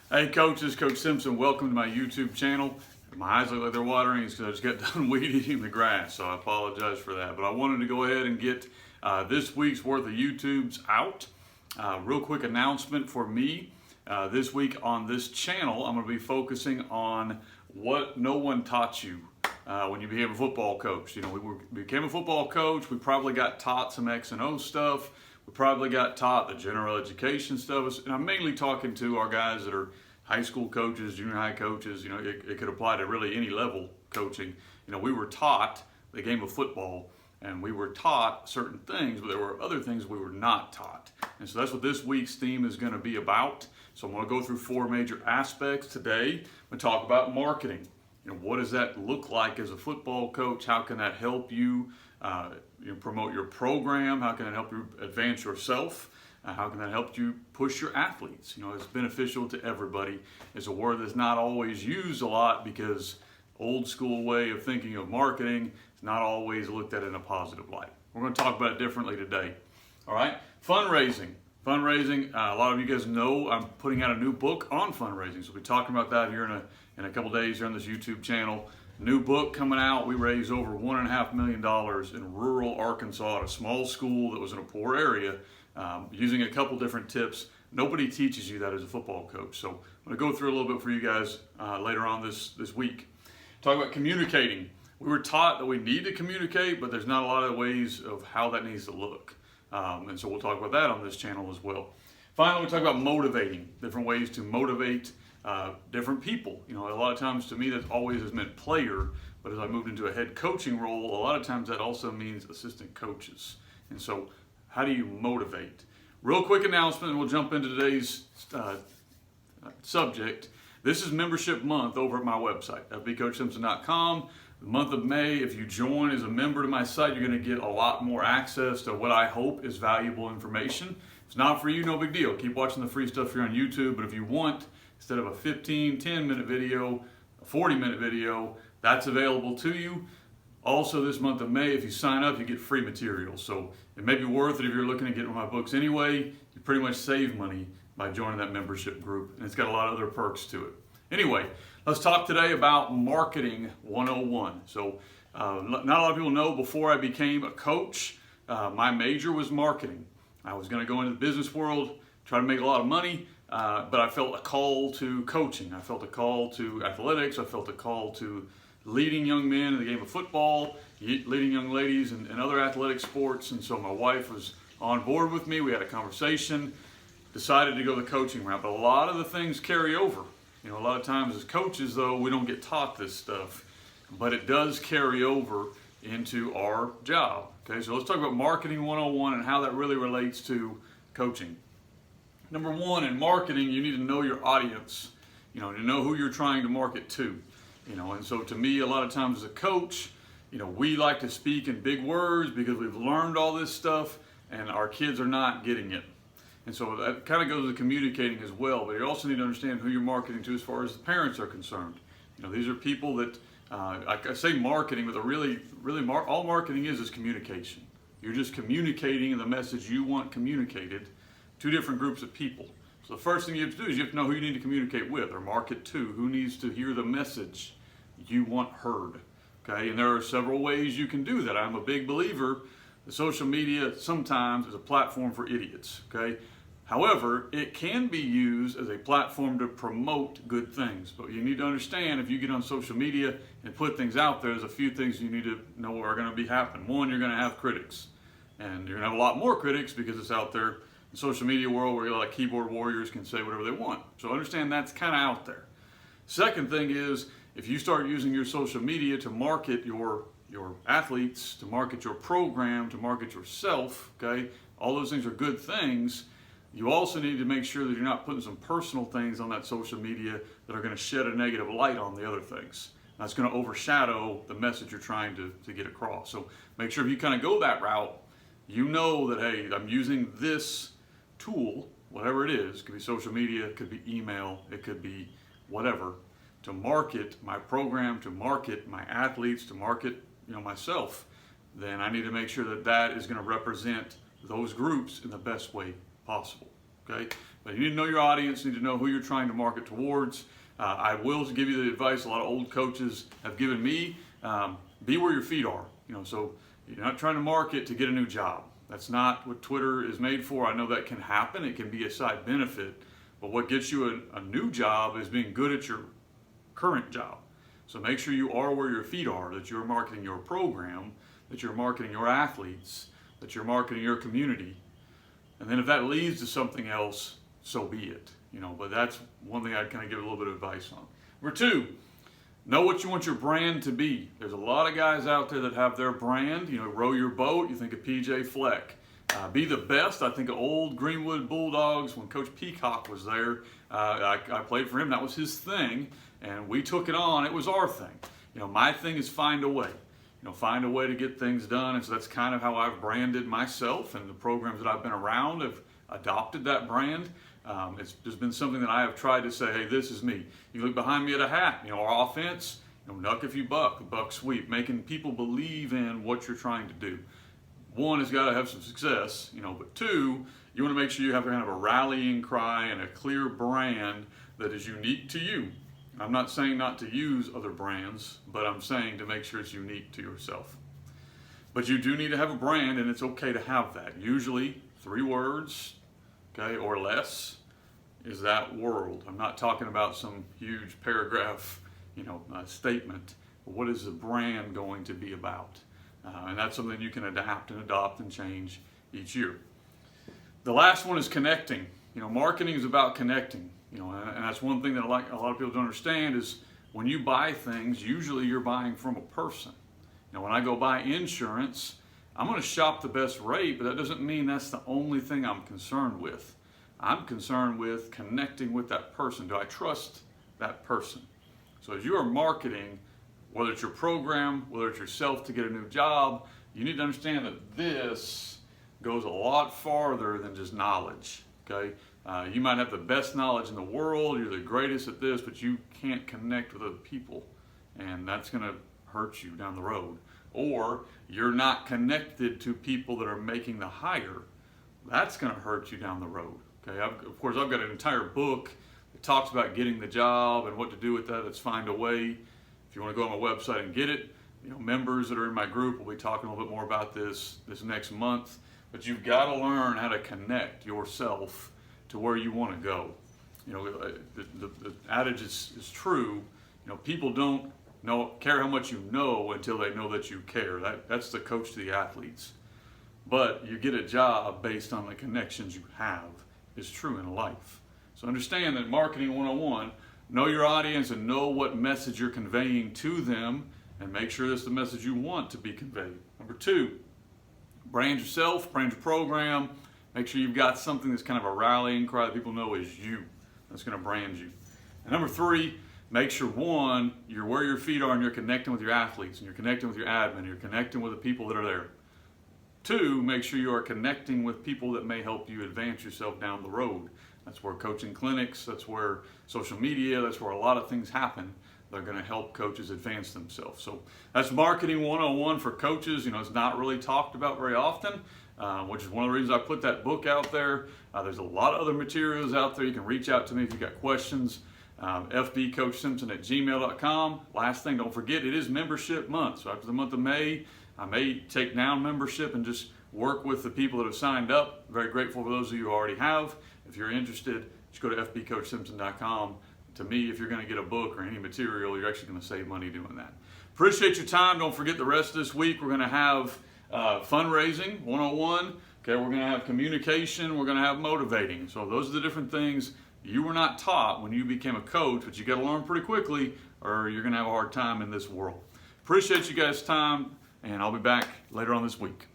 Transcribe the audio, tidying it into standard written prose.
Hey coaches, Coach Simpson, welcome to my YouTube channel. My eyes look like they're watering. It's because I just got done weed eating the grass, so I apologize for that. But I wanted to go ahead and get this week's worth of YouTubes out. Real quick announcement for me. This week on this channel, I'm going to be focusing on what no one taught you when you became a football coach. You know, we became a football coach. We probably got taught some X and O stuff. We probably got taught the general education stuff. And I'm mainly talking to our guys that are high school coaches, junior high coaches. You know, it could apply to really any level coaching. You know, we were taught the game of football, and we were taught certain things, but there were other things we were not taught. And so that's what this week's theme is going to be about. So I'm going to go through four major aspects today. I'm going to talk about marketing. You know, what does that look like as a football coach? How can that help you, promote your program? How can it help you advance yourself? How can that help you push your athletes? You know, it's beneficial to everybody. It's a word that's not always used a lot because old school way of thinking of marketing is not always looked at in a positive light. We're going to talk about it differently today. All right, fundraising. Fundraising, a lot of you guys know I'm putting out a new book on fundraising. So we'll be talking about that here in a couple days here on this YouTube channel. New book coming out. We raised over $1.5 million in rural Arkansas at a small school that was in a poor area, using a couple different tips. Nobody teaches you that as a football coach. So I'm going to go through a little bit for you guys later on this week. Talk about communicating. We were taught that we need to communicate, but there's not a lot of ways of how that needs to look. And so we'll talk about that on this channel as well. Finally, we'll talk about motivating, different ways to motivate different people. You know, a lot of times to me that always has meant player, but as I moved into a head coaching role, a lot of times that also means assistant coaches. And so how do you motivate? Real quick announcement, and we'll jump into today's subject. This is membership month over at my website, fbcoachsimpson.com. The month of May, if you join as a member to my site, you're going to get a lot more access to what I hope is valuable information. If it's not for you, no big deal. Keep watching the free stuff here on YouTube, but if you want, instead of a 10-minute video, a 40-minute video, that's available to you. Also, this month of May, if you sign up, you get free materials. So it may be worth it if you're looking to get one of my books anyway. You pretty much save money by joining that membership group, and it's got a lot of other perks to it. Anyway, let's talk today about Marketing 101. So not a lot of people know, before I became a coach, my major was marketing. I was going to go into the business world, try to make a lot of money, but I felt a call to coaching. I felt a call to athletics. I felt a call to leading young men in the game of football, leading young ladies in other athletic sports. And so my wife was on board with me. We had a conversation, decided to go the coaching route. But a lot of the things carry over. You know, a lot of times as coaches, though, we don't get taught this stuff, but it does carry over into our job. Okay, so let's talk about Marketing 101 and how that really relates to coaching. Number one, in marketing, you need to know your audience, you know, to know who you're trying to market to. You know, and so to me, a lot of times as a coach, you know, we like to speak in big words because we've learned all this stuff and our kids are not getting it. And so that kind of goes to communicating as well, but you also need to understand who you're marketing to as far as the parents are concerned. You know, these are people that, I say marketing, but all marketing is communication. You're just communicating the message you want communicated to different groups of people. So the first thing you have to do is you have to know who you need to communicate with or market to, who needs to hear the message you want heard. Okay, and there are several ways you can do that. I'm a big believer that social media sometimes is a platform for idiots. Okay, however, it can be used as a platform to promote good things. But you need to understand, if you get on social media and put things out there, there's a few things you need to know are going to be happening. One, you're going to have critics, and you're going to have a lot more critics because it's out there. The social media world where like keyboard warriors can say whatever they want. So understand that's kind of out there. Second thing is, if you start using your social media to market your athletes, to market your program, to market yourself, okay, all those things are good things. You also need to make sure that you're not putting some personal things on that social media that are going to shed a negative light on the other things. That's going to overshadow the message you're trying to get across. So make sure if you kind of go that route, you know that, hey, I'm using this tool, whatever it is, it could be social media, it could be email, it could be whatever, to market my program, to market my athletes, to market, you know, myself, then I need to make sure that that is going to represent those groups in the best way possible. Okay, But you need to know your audience, you need to know who you're trying to market towards. I will give you the advice a lot of old coaches have given me. Be where your feet are. So you're not trying to market to get a new job. That's not what Twitter is made for. I know that can happen. It can be a side benefit. But what gets you a new job is being good at your current job. So make sure you are where your feet are, that you're marketing your program, that you're marketing your athletes, that you're marketing your community. And then if that leads to something else, so be it. But that's one thing I'd kind of give a little bit of advice on. Number two, know what you want your brand to be. There's a lot of guys out there that have their brand. Row your boat, you think of PJ Fleck. Be the best. I think of old Greenwood Bulldogs when Coach Peacock was there. I played for him. That was his thing, and we took it on. It was our thing. My thing is find a way. Find a way to get things done, and so that's kind of how I've branded myself, and the programs that I've been around have adopted that brand. It's just been something that I have tried to say, hey, this is me. You look behind me at a hat, our offense, knuck if you buck, buck sweep, making people believe in what you're trying to do. One, has got to have some success, but two, you want to make sure you have kind of a rallying cry and a clear brand that is unique to you. I'm not saying not to use other brands, but I'm saying to make sure it's unique to yourself. But you do need to have a brand, and it's okay to have that. Usually 3 words, okay, or less is that world. I'm not talking about some huge paragraph, statement. But what is the brand going to be about? And that's something you can adapt and adopt and change each year. The last one is connecting. Marketing is about connecting. And that's one thing that a lot of people don't understand is when you buy things, usually you're buying from a person. When I go buy insurance, I'm going to shop the best rate, but that doesn't mean that's the only thing I'm concerned with. I'm concerned with connecting with that person. Do I trust that person? So as you are marketing, whether it's your program, whether it's yourself to get a new job, you need to understand that this goes a lot farther than just knowledge, okay? You might have the best knowledge in the world, you're the greatest at this, but you can't connect with other people, and that's going to hurt you down the road. Or you're not connected to people that are making the hire, that's going to hurt you down the road. Okay, of course, I've got an entire book that talks about getting the job and what to do with that. It's Find a Way. If you want to go on my website and get it, members that are in my group will be talking a little bit more about this next month. But you've got to learn how to connect yourself to where you want to go. The adage is true. People don't care how much you know until they know that you care. That's the coach to the athletes. But you get a job based on the connections you have is true in life. So understand that marketing 101, know your audience and know what message you're conveying to them, and make sure that's the message you want to be conveyed. Number 2, brand yourself, brand your program. Make sure you've got something that's kind of a rallying cry that people know is you. That's going to brand you. And number 3, make sure, 1, you're where your feet are and you're connecting with your athletes and you're connecting with your admin, you're connecting with the people that are there. 2, make sure you are connecting with people that may help you advance yourself down the road. That's where coaching clinics, that's where social media, that's where a lot of things happen. They're going to help coaches advance themselves. So that's marketing 101 for coaches. It's not really talked about very often, which is one of the reasons I put that book out there. There's a lot of other materials out there. You can reach out to me if you've got questions. fbcoachsimpson@gmail.com. Last thing, don't forget, it is membership month. So after the month of May, I may take down membership and just work with the people that have signed up. Very grateful for those of you who already have. If you're interested, just go to fbcoachsimpson.com. To me, if you're going to get a book or any material, you're actually going to save money doing that. Appreciate your time. Don't forget the rest of this week, we're going to have fundraising 101. Okay, we're going to have communication. We're going to have motivating. So those are the different things you were not taught when you became a coach, but you got to learn pretty quickly or you're going to have a hard time in this world. Appreciate you guys' time, and I'll be back later on this week.